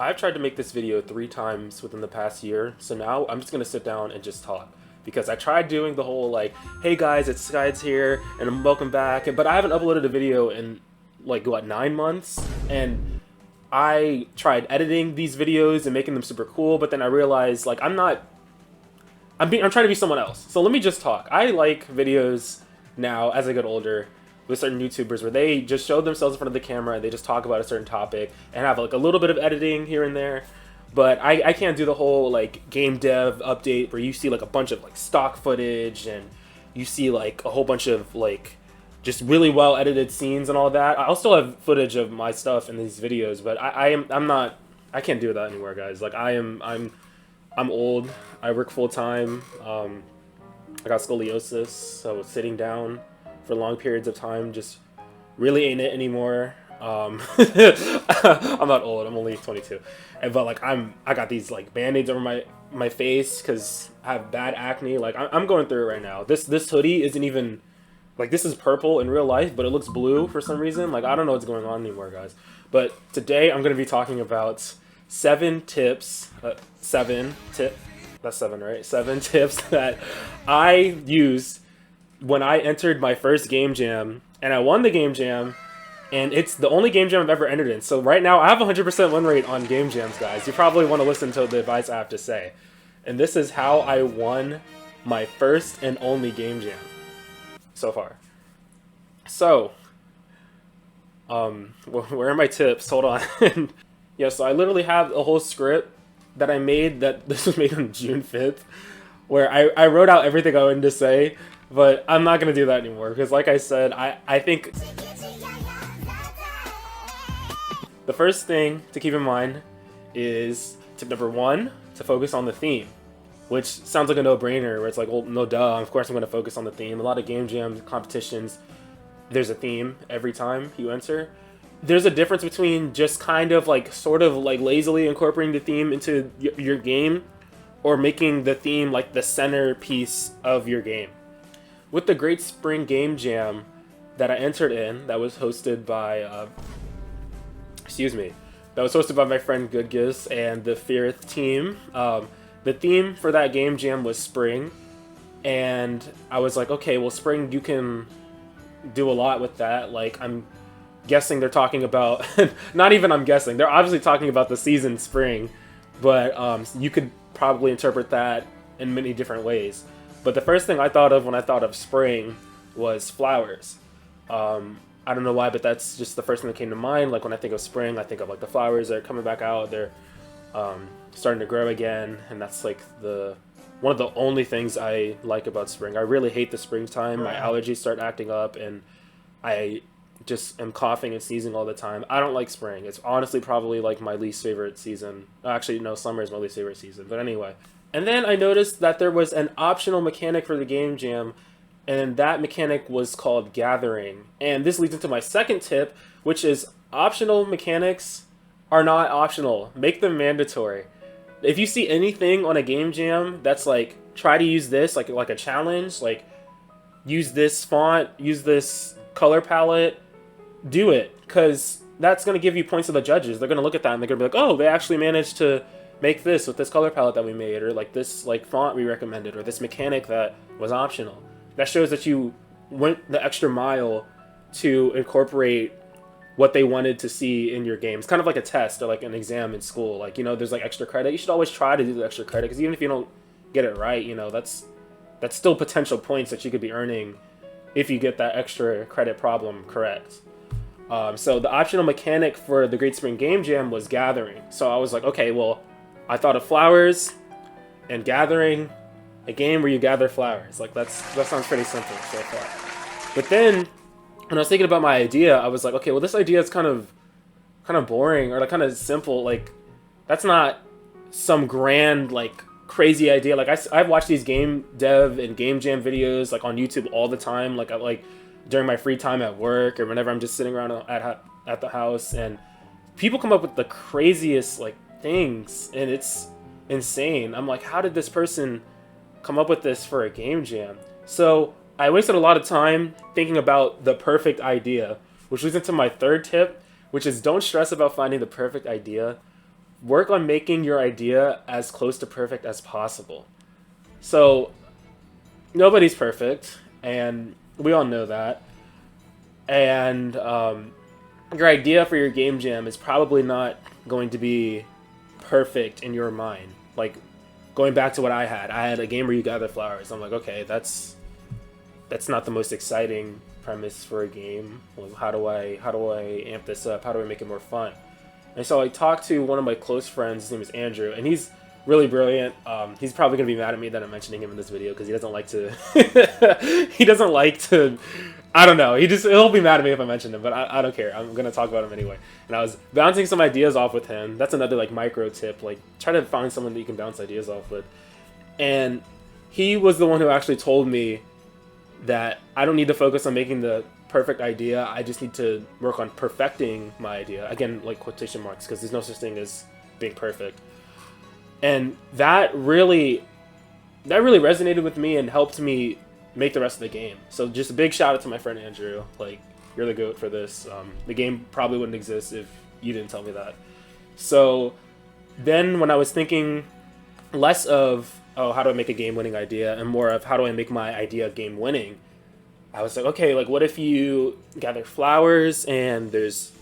I've tried to make this video 3 times within the past year, so now I'm just gonna sit down and just talk. Because I tried doing the whole like, hey guys, it's Skides here, and welcome back, but I haven't uploaded a video in like, what, 9 months? And I tried editing these videos and making them super cool, but then I realized, like, I'm trying to be someone else. So let me just talk. I like videos now, as I get older, with certain YouTubers where they just show themselves in front of the camera and they just talk about a certain topic and have like a little bit of editing here and there. But I can't do the whole like game dev update where you see like a bunch of like stock footage and you see like a whole bunch of like just really well edited scenes and all that. I'll still have footage of my stuff in these videos, but I can't do that anymore, guys. Like I'm old. I work full time. I got scoliosis, so sitting down for long periods of time just really ain't it anymore. I'm not old. I'm only 22, but like I got these like band-aids over my face because I have bad acne. Like I'm going through it right now. This hoodie isn't even like, this is purple in real life, but it looks blue for some reason. Like I don't know what's going on anymore, guys. But today I'm gonna be talking about 7 tips. That's 7, right? 7 tips that I used when I entered my first game jam, and I won the game jam, and it's the only game jam I've ever entered in. So right now I have a 100% win rate on game jams, guys. You probably want to listen to the advice I have to say. And this is how I won my first and only game jam so far. So, where are my tips? Hold on. Yeah, so I literally have a whole script that I made, that this was made on June 5th, where I wrote out everything I wanted to say, but I'm not going to do that anymore, because like I said, I think the first thing to keep in mind is tip number 1, to focus on the theme, which sounds like a no-brainer, where it's like, well, no duh, of course I'm going to focus on the theme. A lot of game jam competitions, there's a theme every time you enter. There's a difference between just kind of like sort of like lazily incorporating the theme into your game, or making the theme like the centerpiece of your game. With the Great Spring Game Jam that I entered in, that was hosted by my friend Good Gifts and the Fearth team. The theme for that game jam was spring, and I was like, okay, well, spring, you can do a lot with that. Like, I'm guessing they're talking about not even I'm guessing, they're obviously talking about the season spring, but you could probably interpret that in many different ways. But the first thing I thought of when I thought of spring was flowers. I don't know why, but that's just the first thing that came to mind. Like when I think of spring, I think of like the flowers that are coming back out, they're starting to grow again, and that's like one of the only things I like about spring. I really hate the springtime. My allergies start acting up, and I just am coughing and sneezing all the time. I don't like spring. It's honestly probably like my least favorite season. Actually, no, summer is my least favorite season. But anyway. And then I noticed that there was an optional mechanic for the game jam, and that mechanic was called gathering. And this leads into my second tip, which is optional mechanics are not optional. Make them mandatory. If you see anything on a game jam that's like, try to use this, like a challenge, like use this font, use this color palette, do it, because that's going to give you points to the judges. They're going to look at that and they're going to be like, oh, they actually managed to make this with this color palette that we made, or like this like font we recommended, or this mechanic that was optional. That shows that you went the extra mile to incorporate what they wanted to see in your game. It's kind of like a test or like an exam in school. Like, you know, there's like extra credit. You should always try to do the extra credit, because even if you don't get it right, you know, that's still potential points that you could be earning if you get that extra credit problem correct. So the optional mechanic for the Great Spring Game Jam was gathering. So I was like, okay, well, I thought of flowers and gathering, a game where you gather flowers. Like that sounds pretty simple so far. But then when I was thinking about my idea, I was like, okay, well, this idea is kind of boring, or like kind of simple. Like that's not some grand like crazy idea. Like I've watched these game dev and game jam videos like on YouTube all the time. Like during my free time at work, or whenever I'm just sitting around at the house, and people come up with the craziest like things, and it's insane. I'm like, how did this person come up with this for a game jam? So I wasted a lot of time thinking about the perfect idea, which leads into my third tip, which is don't stress about finding the perfect idea. work on making your idea as close to perfect as possible. So nobody's perfect, and we all know that. And your idea for your game jam is probably not going to be perfect in your mind. Like, going back to what I had a game where you gather flowers. I'm like, okay, that's not the most exciting premise for a game. Like, how do I amp this up? How do I make it more fun? And so I talked to one of my close friends. His name is Andrew, and he's really brilliant. He's probably gonna be mad at me that I'm mentioning him in this video because he doesn't like to. He doesn't like to. I don't know. He'll be mad at me if I mention him, but I don't care. I'm gonna talk about him anyway. And I was bouncing some ideas off with him. That's another like micro tip. Like, try to find someone that you can bounce ideas off with. And he was the one who actually told me that I don't need to focus on making the perfect idea. I just need to work on perfecting my idea. Again, like quotation marks, because there's no such thing as being perfect. And that really resonated with me and helped me make the rest of the game. So just a big shout out to my friend Andrew. Like, you're the GOAT for this. The game probably wouldn't exist if you didn't tell me that. So then when I was thinking less of, oh, how do I make a game-winning idea, and more of how do I make my idea game-winning, I was like, okay, like what if you gather flowers and there's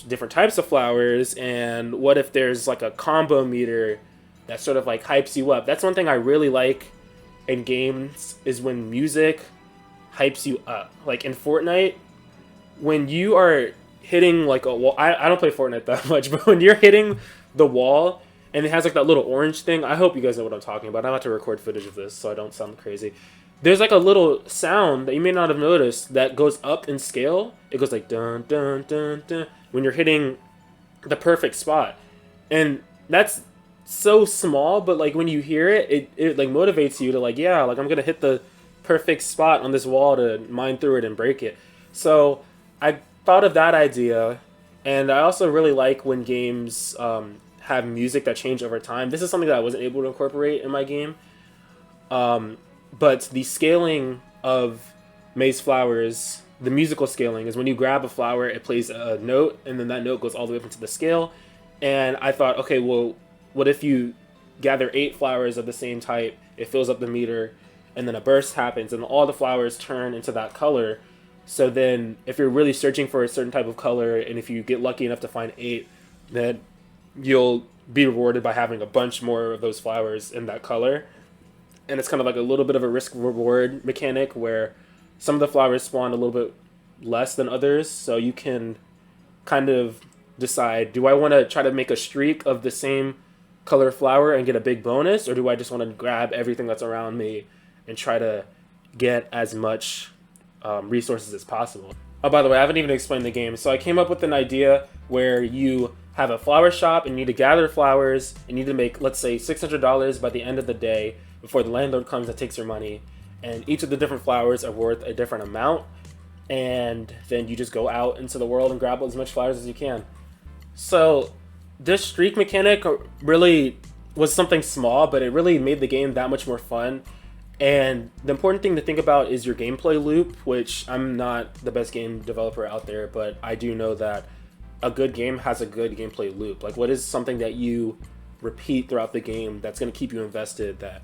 different types of flowers, and what if there's like a combo meter that sort of like hypes you up? That's one thing I really like in games, is when music hypes you up. Like in Fortnite, when you are hitting like a wall, I don't play Fortnite that much, but when you're hitting the wall and it has like that little orange thing, I hope you guys know what I'm talking about. I'm about to record footage of this so I don't sound crazy. There's like a little sound that you may not have noticed that goes up in scale. It goes like dun dun dun dun when you're hitting the perfect spot. And that's so small, but like when you hear it, it like motivates you to like, yeah, like I'm gonna hit the perfect spot on this wall to mine through it and break it. So I thought of that idea, and I also really like when games have music that change over time. This is something that I wasn't able to incorporate in my game. But the scaling of Maze Flowers, the musical scaling, is when you grab a flower, it plays a note, and then that note goes all the way up into the scale. And I thought, okay, well, what if you gather 8 flowers of the same type, it fills up the meter, and then a burst happens, and all the flowers turn into that color. So then, if you're really searching for a certain type of color, and if you get lucky enough to find 8, then you'll be rewarded by having a bunch more of those flowers in that color. And it's kind of like a little bit of a risk-reward mechanic where some of the flowers spawn a little bit less than others, so you can kind of decide, do I want to try to make a streak of the same color flower and get a big bonus, or do I just want to grab everything that's around me and try to get as much resources as possible? Oh, by the way, I haven't even explained the game. So I came up with an idea where you have a flower shop and you need to gather flowers and you need to make, let's say, $600 by the end of the day before the landlord comes and takes your money. And each of the different flowers are worth a different amount. And then you just go out into the world and grab as much flowers as you can. So this streak mechanic really was something small, but it really made the game that much more fun. And the important thing to think about is your gameplay loop, which I'm not the best game developer out there, but I do know that a good game has a good gameplay loop. Like, what is something that you repeat throughout the game that's going to keep you invested, that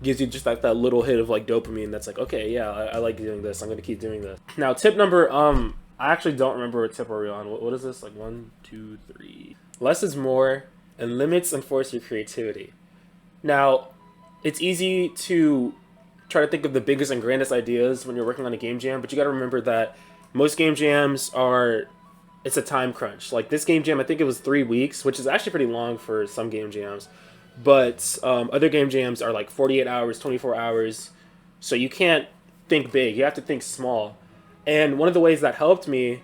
gives you just like that little hit of like dopamine that's like, okay, yeah, I like doing this, I'm going to keep doing this. Now, tip number, I actually don't remember what tip are we on. What is this? Like 1, 2, 3. Less is more, and limits enforce your creativity. Now, it's easy to try to think of the biggest and grandest ideas when you're working on a game jam, but you got to remember that most game jams it's a time crunch. Like this game jam, I think it was 3 weeks, which is actually pretty long for some game jams, but other game jams are like 48 hours, 24 hours, so you can't think big, you have to think small. And one of the ways that helped me,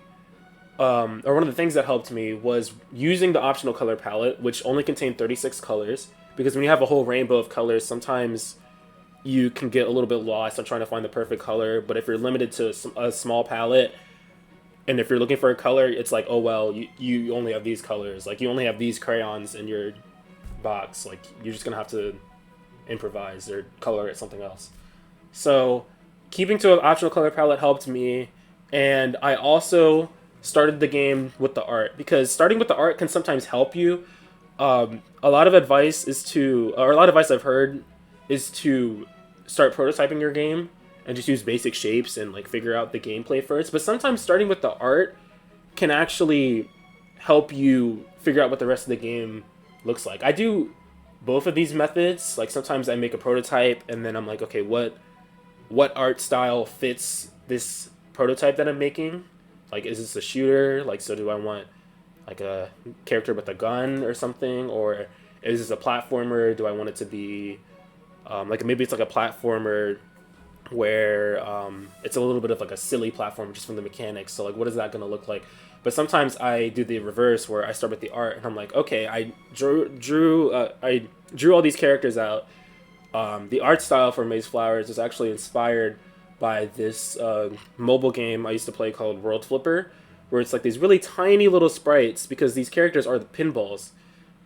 or one of the things that helped me, was using the optional color palette, which only contained 36 colors, because when you have a whole rainbow of colors, sometimes you can get a little bit lost on trying to find the perfect color. But if you're limited to a small palette, and if you're looking for a color, it's like, oh well, you only have these colors. Like, you only have these crayons in your box. Like, you're just gonna have to improvise or color it something else. So keeping to an optional color palette helped me. And I also started the game with the art, because starting with the art can sometimes help you, A lot of advice is to, or a lot of advice I've heard is to start prototyping your game and just use basic shapes and like figure out the gameplay first. But sometimes starting with the art can actually help you figure out what the rest of the game looks like. I do both of these methods. Like sometimes I make a prototype and then I'm like, okay, what art style fits this prototype that I'm making? Like, is this a shooter? Like, so do I want like a character with a gun or something? Or is this a platformer? Do I want it to be like maybe it's like a platformer where it's a little bit of like a silly platform just from the mechanics. So like, what is that going to look like? But sometimes I do the reverse where I start with the art and I'm like, okay, I drew all these characters out. The art style for Maze Flowers was actually inspired by this mobile game I used to play called World Flipper, where it's like these really tiny little sprites because these characters are the pinballs.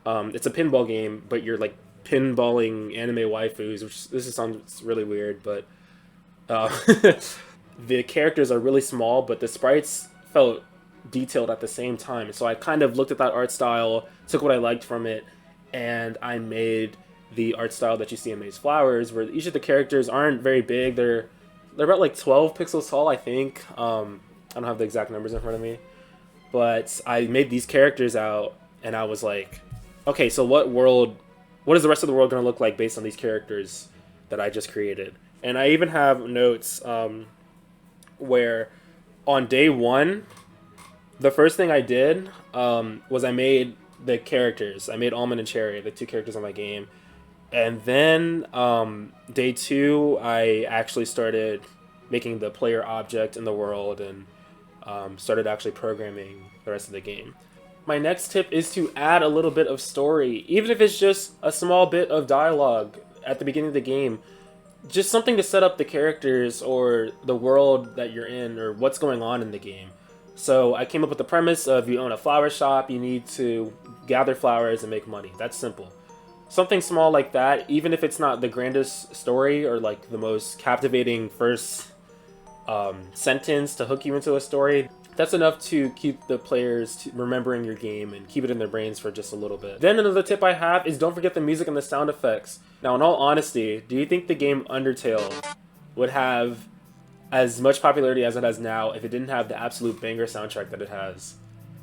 It's a pinball game, but you're like pinballing anime waifus, which this sounds really weird, but the characters are really small, but the sprites felt detailed at the same time. So I kind of looked at that art style, took what I liked from it, and I made the art style that you see in Maze Flowers, where each of the characters aren't very big. They're about like 12 pixels tall, I think. I don't have the exact numbers in front of me, but I made these characters out, and I was like, okay, so what is the rest of the world going to look like based on these characters that I just created? And I even have notes where on day one, the first thing I did was I made the characters. I made Almond and Cherry, the two characters on my game. And then day two, I actually started making the player object in the world and started actually programming the rest of the game. My next tip is to add a little bit of story, even if it's just a small bit of dialogue at the beginning of the game. Just something to set up the characters or the world that you're in or what's going on in the game. So I came up with the premise of you own a flower shop, you need to gather flowers and make money. That's simple. Something small like that, even if it's not the grandest story or like the most captivating first sentence to hook you into a story, that's enough to keep the players remembering your game and keep it in their brains for just a little bit. Then another tip I have is don't forget the music and the sound effects. Now, in all honesty, do you think the game Undertale would have as much popularity as it has now if it didn't have the absolute banger soundtrack that it has?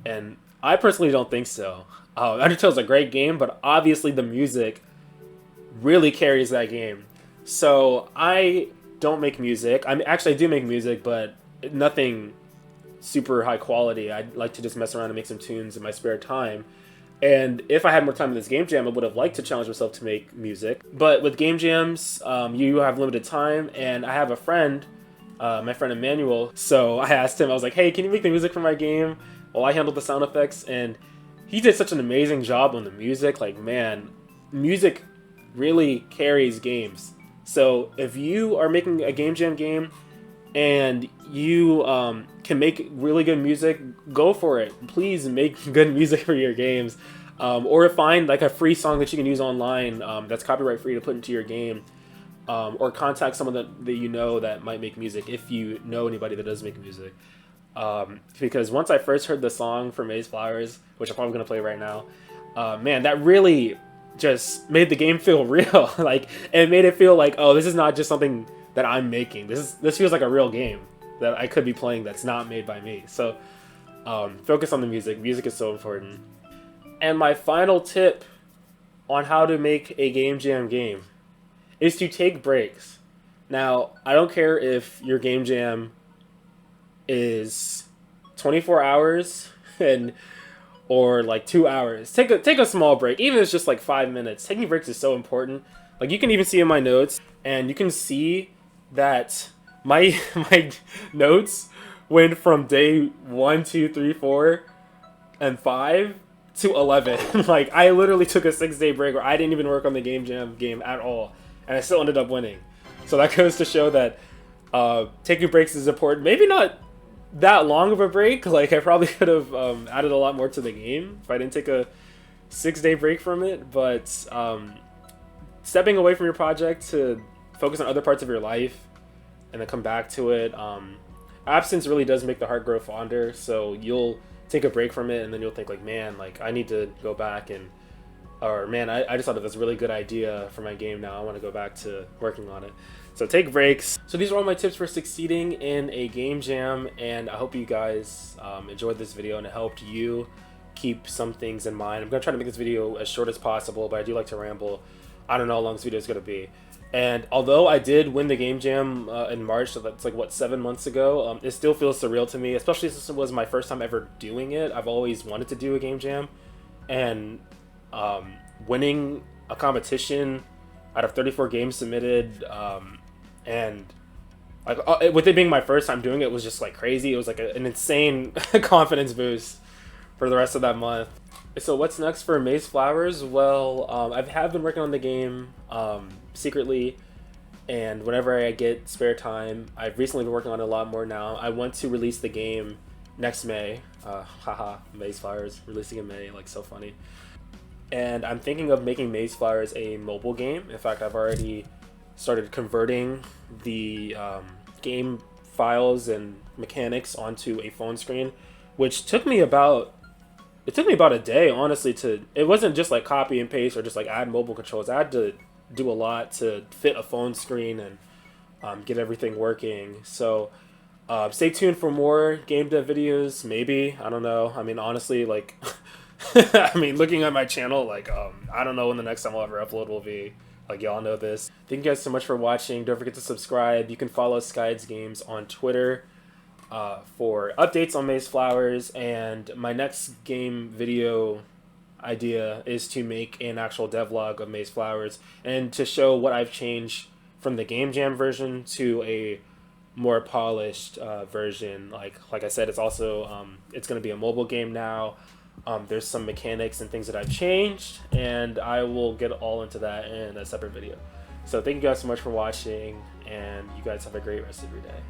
And I personally don't think so. Undertale's a great game, but obviously the music really carries that game. So I don't make music. I do make music, but nothing super high quality. I'd like to just mess around and make some tunes in my spare time. And if I had more time in this game jam, I would have liked to challenge myself to make music. But with game jams, you have limited time, and I have a friend, my friend Emmanuel. So I asked him, I was like, hey, can you make the music for my game while I handled the sound effects? And he did such an amazing job on the music. Like, man, music really carries games. So if you are making a game jam game and you can make really good music, go for it. Please make good music for your games. Or find like a free song that you can use online that's copyright free to put into your game. Or contact someone that you know that might make music if you know anybody that does make music. Because once I first heard the song for Maze Flowers, which I'm probably going to play right now, man, that really just made the game feel real. Like, it made it feel like, oh, this is not just something that I'm making. This feels like a real game that I could be playing that's not made by me. So focus on the music. Music is so important. And my final tip on how to make a game jam game is to take breaks. Now, I don't care if your game jam is 24 hours or like 2 hours. Take a small break, even if it's just like 5 minutes. Taking breaks is so important. Like, you can even see in my notes, and you can see that my notes went from day 1, 2, 3, 4, and 5 to 11. Like, I literally took a 6-day break where I didn't even work on the game jam game at all, and I still ended up winning. So that goes to show that taking breaks is important. Maybe not that long of a break. Like, I probably could have added a lot more to the game if I didn't take a 6-day break from it. But stepping away from your project to focus on other parts of your life and then come back to it. Absence really does make the heart grow fonder. So you'll take a break from it, and then you'll think like, man, like, I need to go back and or man, I just thought of this really good idea for my game now. I want to go back to working on it. So take breaks. So these are all my tips for succeeding in a game jam, and I hope you guys enjoyed this video and it helped you keep some things in mind. I'm going to try to make this video as short as possible, but I do like to ramble. I don't know how long this video is going to be. And although I did win the game jam in March, so that's like, what, 7 months ago, it still feels surreal to me, especially since it was my first time ever doing it. I've always wanted to do a game jam, and winning a competition out of 34 games submitted, and like with it being my first time doing it was just like crazy. It was like an insane confidence boost for the rest of that month. So what's next for Maze Flowers? Well, I have been working on the game secretly, and whenever I get spare time, I've recently been working on it a lot more now. I want to release the game next May. Haha, Maze Flowers releasing in May, like so funny. And I'm thinking of making Maze Flowers a mobile game. In fact, I've already started converting the game files and mechanics onto a phone screen, which took me about a day, honestly. It wasn't just like copy and paste or just like add mobile controls. I had to do a lot to fit a phone screen and get everything working. So stay tuned for more game dev videos. Maybe, I don't know. I mean, honestly, like I mean, looking at my channel, like I don't know when the next time I'll ever upload will be. Like, y'all know this. Thank you guys so much for watching. Don't forget to subscribe. You can follow Skides Games on Twitter for updates on Maze Flowers. And my next game video idea is to make an actual devlog of Maze Flowers and to show what I've changed from the Game Jam version to a more polished version. Like I said, it's also it's going to be a mobile game now. There's some mechanics and things that I've changed, and I will get all into that in a separate video. So thank you guys so much for watching, and you guys have a great rest of your day.